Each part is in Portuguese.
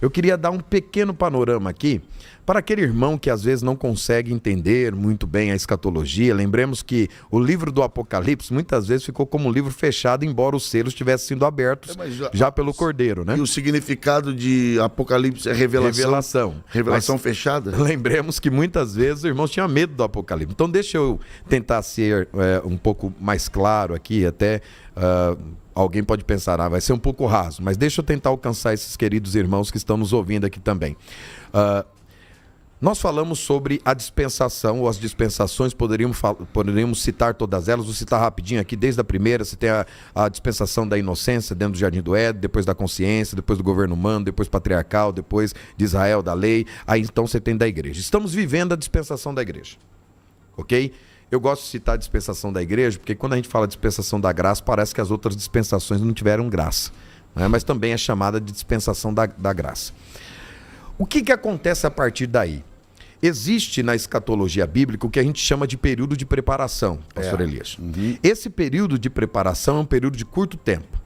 eu queria dar um pequeno panorama aqui para aquele irmão que às vezes não consegue entender muito bem a escatologia. Lembremos que o livro do Apocalipse muitas vezes ficou como um livro fechado, embora os selos tivessem sido abertos já pelo Cordeiro, né? E o significado de Apocalipse é revelação. Revelação fechada? Lembremos que muitas vezes os irmãos tinham medo do Apocalipse. Então deixa eu tentar ser um pouco mais claro aqui, até alguém pode pensar, vai ser um pouco raso, mas deixa eu tentar alcançar esses queridos irmãos que estão nos ouvindo aqui também. Nós falamos sobre a dispensação, ou as dispensações, poderíamos citar todas elas, vou citar rapidinho aqui, desde a primeira, você tem a dispensação da inocência dentro do Jardim do Éden, depois da consciência, depois do governo humano, depois patriarcal, depois de Israel, da lei, aí então você tem da igreja. Estamos vivendo a dispensação da igreja, ok? Eu gosto de citar a dispensação da igreja, porque quando a gente fala de dispensação da graça, parece que as outras dispensações não tiveram graça, né? Mas também é chamada de dispensação da graça. O que acontece a partir daí? Existe na escatologia bíblica o que a gente chama de período de preparação, pastor Elias. Esse período de preparação é um período de curto tempo.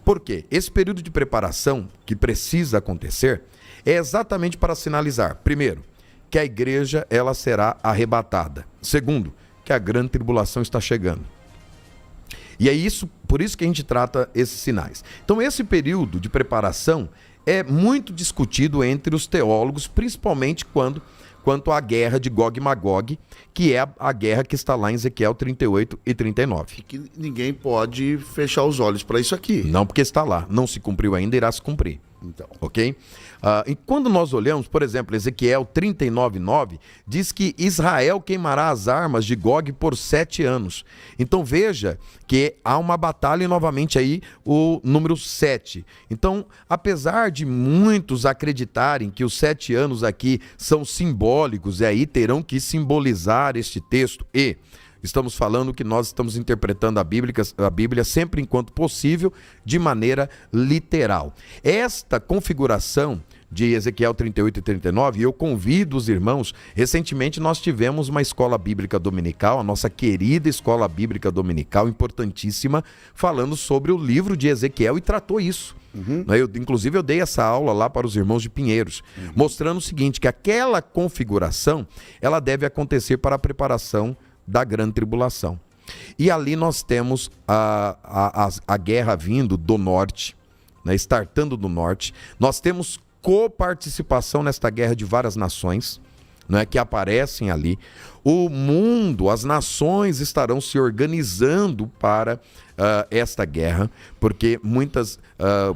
Por quê? Esse período de preparação que precisa acontecer é exatamente para sinalizar, primeiro, que a igreja ela será arrebatada. Segundo, que a grande tribulação está chegando. E é isso, por isso que a gente trata esses sinais. Então esse período de preparação é muito discutido entre os teólogos, principalmente quanto à guerra de Gog e Magog, que é a guerra que está lá em Ezequiel 38 e 39. E que ninguém pode fechar os olhos para isso aqui. Não, porque está lá. Não se cumpriu ainda, irá se cumprir. Então. Ok? E quando nós olhamos, por exemplo, Ezequiel 39:9, diz que Israel queimará as armas de Gog por 7 anos. Então veja que há uma batalha e novamente aí o número 7. Então, apesar de muitos acreditarem que os 7 anos aqui são simbólicos e aí terão que simbolizar este texto e... Estamos falando que nós estamos interpretando a Bíblia sempre enquanto possível, de maneira literal. Esta configuração de Ezequiel 38 e 39, eu convido os irmãos, recentemente nós tivemos uma escola bíblica dominical, a nossa querida escola bíblica dominical, importantíssima, falando sobre o livro de Ezequiel e tratou isso. Inclusive eu dei essa aula lá para os irmãos de Pinheiros, mostrando o seguinte, que aquela configuração, ela deve acontecer para a preparação da grande tribulação. E ali nós temos a guerra vindo do norte, né, startando do norte. Nós temos coparticipação nesta guerra de várias nações, né, que aparecem ali. O mundo, as nações estarão se organizando para esta guerra, porque muitas,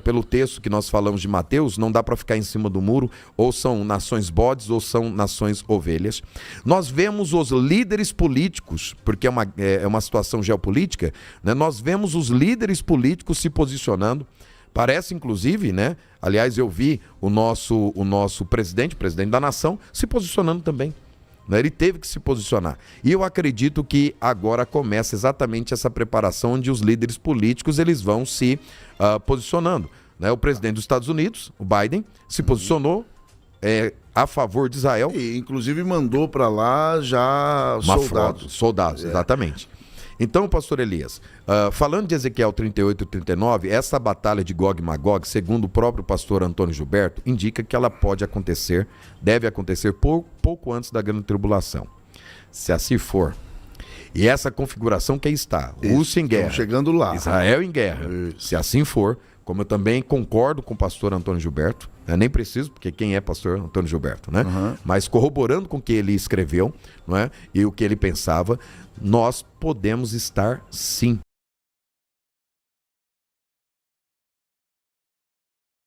pelo texto que nós falamos de Mateus, não dá para ficar em cima do muro, ou são nações bodes ou são nações ovelhas. Nós vemos os líderes políticos, porque é uma situação geopolítica, né? Nós vemos os líderes políticos se posicionando. Parece, inclusive, né? Aliás, eu vi o nosso presidente da nação, se posicionando também. Né? Ele teve que se posicionar. E eu acredito que agora começa exatamente essa preparação onde os líderes políticos eles vão se posicionando. Né? O presidente dos Estados Unidos, o Biden, se posicionou a favor de Israel. E, inclusive, mandou para lá já soldados, exatamente. Então, pastor Elias, falando de Ezequiel 38 e 39, essa batalha de Gog e Magog, segundo o próprio pastor Antônio Gilberto, indica que ela pode acontecer, deve acontecer pouco antes da grande tribulação. Se assim for, e essa configuração que aí está, Rússia em guerra, chegando lá. Israel em guerra, se assim for, como eu também concordo com o pastor Antônio Gilberto, nem preciso, porque quem é pastor Antônio Gilberto, né? Mas corroborando com o que ele escreveu, não é? E o que ele pensava, nós podemos estar sim